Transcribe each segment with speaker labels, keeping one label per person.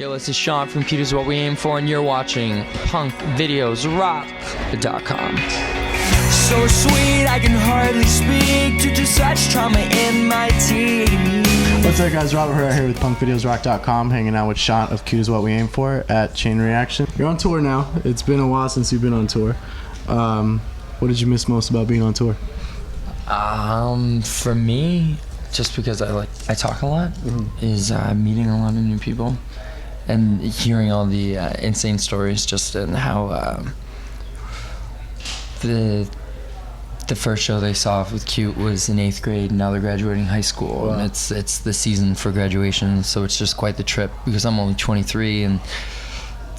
Speaker 1: Yo, this is Shaant from Cute Is What We Aim For, and you're watching punkvideosrock.com.
Speaker 2: So sweet, I can hardly speak due to such trauma in my teeth.
Speaker 3: What's up, guys? Robert Herrera here with punkvideosrock.com, hanging out with Shaant of Cute Is What We Aim For at Chain Reaction. You're on tour now. It's been a while since you've been on tour. What did you miss most about being on tour?
Speaker 1: For me, just because I talk a lot, is meeting a lot of new people and hearing all the insane stories, just and how the first show they saw with Cute was in 8th grade, and now they're graduating high school. Wow. And it's the season for graduation, so it's just quite the trip because I'm only 23, and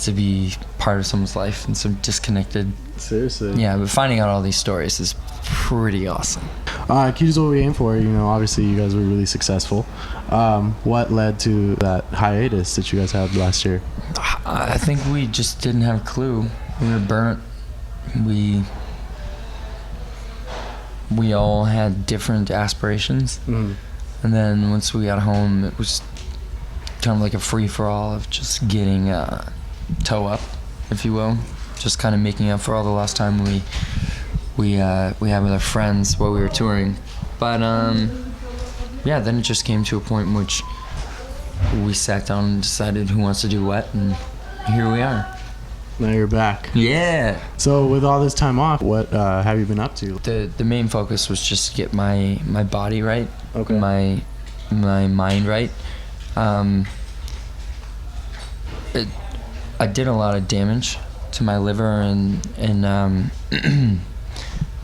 Speaker 1: to be part of someone's life and so disconnected.
Speaker 3: Seriously.
Speaker 1: Yeah, but finding out all these stories is pretty awesome.
Speaker 3: Cute Is What We Aim For, obviously you guys were really successful. What led to that hiatus that you guys had last year?
Speaker 1: I think we just didn't have a clue. We were burnt. We all had different aspirations. And then once we got home, it was kind of like a free-for-all of just getting toe up, if you will. Just kind of making up for all the lost time we had with our friends while we were touring. But yeah, then it just came to a point in which we sat down and decided who wants to do what, and here we are.
Speaker 3: Now you're back.
Speaker 1: Yeah.
Speaker 3: So with all this time off, what have you been up to?
Speaker 1: The main focus was just to get my body right.
Speaker 3: Okay.
Speaker 1: My mind right. I did a lot of damage to my liver and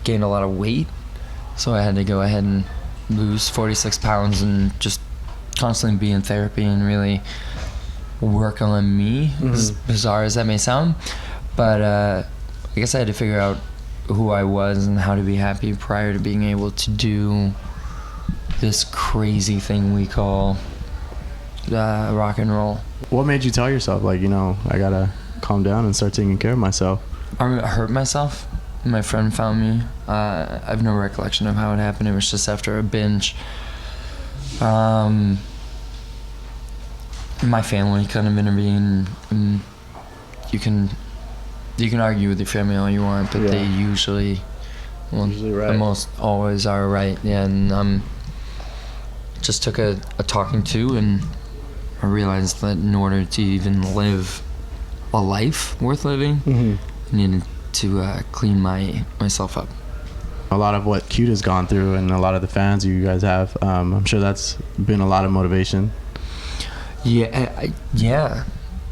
Speaker 1: gained a lot of weight, so I had to go ahead and lose 46 pounds and just constantly be in therapy and really work on me, as bizarre as that may sound. But I guess I had to figure out who I was and how to be happy prior to being able to do this crazy thing we call rock and roll.
Speaker 3: What made you tell yourself, I gotta calm down and start taking care of myself?
Speaker 1: I hurt myself. My friend found me. I have no recollection of how it happened. It was just after a binge. My family kind of intervened. And you can argue with your family all you want, but they usually right. Almost always are right. Yeah, and just took a talking to, and I realized that in order to even live a life worth living, I needed to clean myself up.
Speaker 3: A lot of what Cute has gone through and a lot of the fans you guys have, I'm sure that's been a lot of motivation.
Speaker 1: Yeah,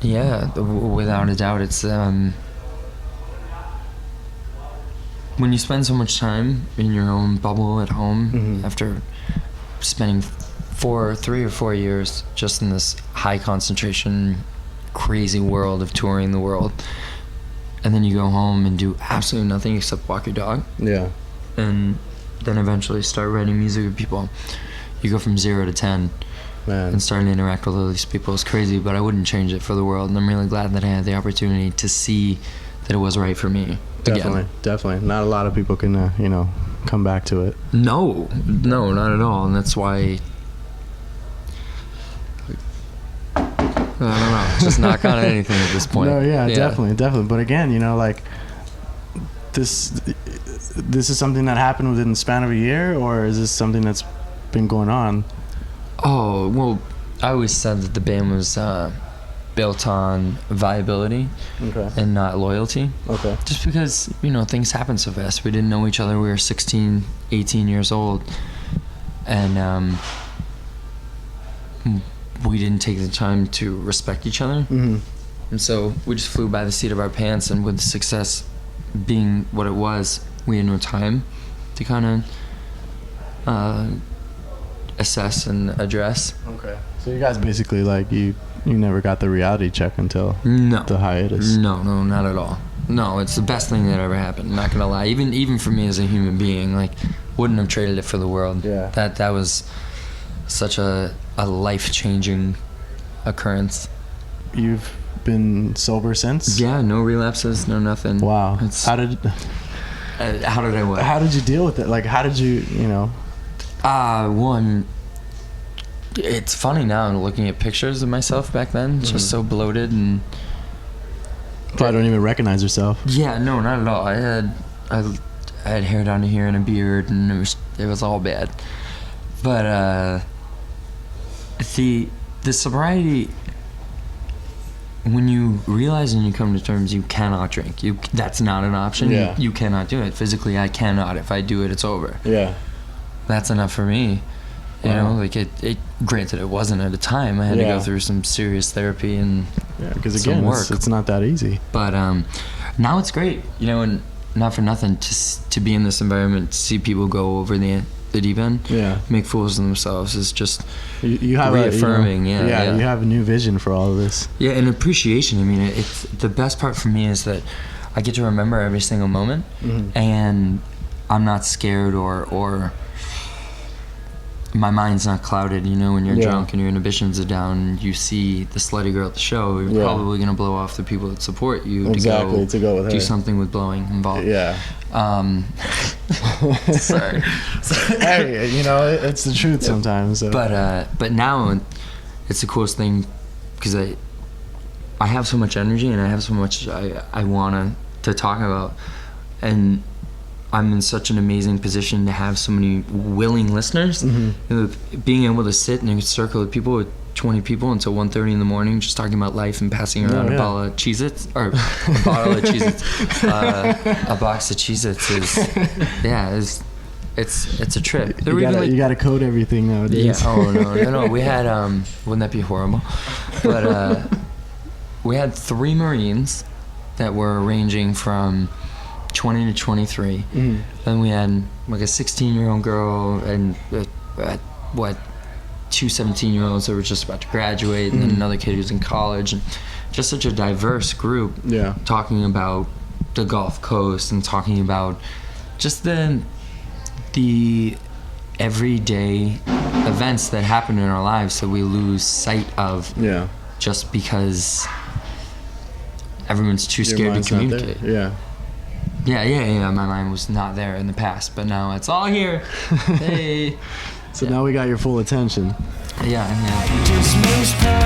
Speaker 1: without a doubt. It's when you spend so much time in your own bubble at home after spending 3 or 4 years just in this high concentration, crazy world of touring the world, and then you go home and do absolutely nothing except walk your dog.
Speaker 3: Yeah.
Speaker 1: And then eventually start writing music with people. You go from 0 to 10.
Speaker 3: Man.
Speaker 1: And starting to interact with all these people is crazy, but I wouldn't change it for the world, and I'm really glad that I had the opportunity to see that it was right for me.
Speaker 3: Definitely. Not a lot of people can, come back to it.
Speaker 1: No, not at all, and that's why. I don't know, just knock on anything at this point.
Speaker 3: No, yeah, definitely. But again, this is something that happened within the span of a year, or is this something that's been going on?
Speaker 1: Oh, well, I always said that the band was built on viability and not loyalty.
Speaker 3: Okay.
Speaker 1: Just because, things happen so fast. We didn't know each other. We were 16, 18 years old. And we didn't take the time to respect each other. And so we just flew by the seat of our pants, and with success being what it was, we had no time to kind of assess and address.
Speaker 3: Okay. So you guys basically you never got the reality check until the hiatus.
Speaker 1: No, not at all. No, it's the best thing that ever happened. I'm not gonna lie. Even for me as a human being, wouldn't have traded it for the world.
Speaker 3: Yeah.
Speaker 1: That was such a life-changing occurrence.
Speaker 3: You've been sober since?
Speaker 1: Yeah, no relapses, no nothing.
Speaker 3: Wow.
Speaker 1: How did I what?
Speaker 3: How did you deal with it? How did you,
Speaker 1: One, it's funny now looking at pictures of myself back then, just so bloated and
Speaker 3: Probably don't even recognize yourself.
Speaker 1: yeah, no, not at all. I had hair down to here and a beard, and it was all bad. But the sobriety, when you realize and you come to terms you cannot drink, that's not an option.
Speaker 3: Yeah.
Speaker 1: You cannot do it physically. I cannot. If I do it, it's over.
Speaker 3: Yeah.
Speaker 1: That's enough for me. You
Speaker 3: Wow.
Speaker 1: know, like it granted it wasn't at a time. I had to
Speaker 3: Yeah.
Speaker 1: go through some serious therapy and
Speaker 3: Because
Speaker 1: some
Speaker 3: again,
Speaker 1: work.
Speaker 3: it's not that easy.
Speaker 1: But now it's great, you know, and not for nothing to be in this environment, to see people go over the deep end,
Speaker 3: Yeah.
Speaker 1: make fools of themselves is just
Speaker 3: You have
Speaker 1: reaffirming. Yeah.
Speaker 3: You have a new vision for all of this.
Speaker 1: Yeah, and appreciation. I mean, it's the best part for me is that I get to remember every single moment, and I'm not scared or my mind's not clouded. You know, when you're
Speaker 3: Yeah.
Speaker 1: drunk and your inhibitions are down, and you see the slutty girl at the show, you're
Speaker 3: Yeah.
Speaker 1: probably gonna blow off the people that support you
Speaker 3: Exactly, to go with
Speaker 1: do
Speaker 3: her.
Speaker 1: something with blowing involved.
Speaker 3: Yeah.
Speaker 1: Sorry.
Speaker 3: Hey, you know, it's the truth sometimes. So.
Speaker 1: But now it's the coolest thing because I have so much energy and I have so much I want to talk about, and I'm in such an amazing position to have so many willing listeners. You know, being able to sit in a circle of people with 20 people until 1:30 in the morning just talking about life and passing around a bottle of Cheez-Its or a bottle of Cheez-Its, a box of Cheez-Its is it's a trip.
Speaker 3: You gotta code everything nowadays.
Speaker 1: Yeah. Oh no. We had wouldn't that be horrible? But we had 3 Marines that were ranging from 20 to 23. Then we had like a 16-year-old girl and 2 17-year-olds that were just about to graduate, and then another kid who's in college, and just such a diverse group.
Speaker 3: Yeah.
Speaker 1: Talking about the Gulf Coast and talking about just the everyday events that happen in our lives that we lose sight of
Speaker 3: Yeah.
Speaker 1: just because everyone's too
Speaker 3: Your
Speaker 1: scared to
Speaker 3: mind's not there.
Speaker 1: communicate.
Speaker 3: Yeah.
Speaker 1: Yeah. My mind was not there in the past, but now it's all here. Hey.
Speaker 3: So now we got your full attention.
Speaker 1: Yeah.
Speaker 2: Dismissed her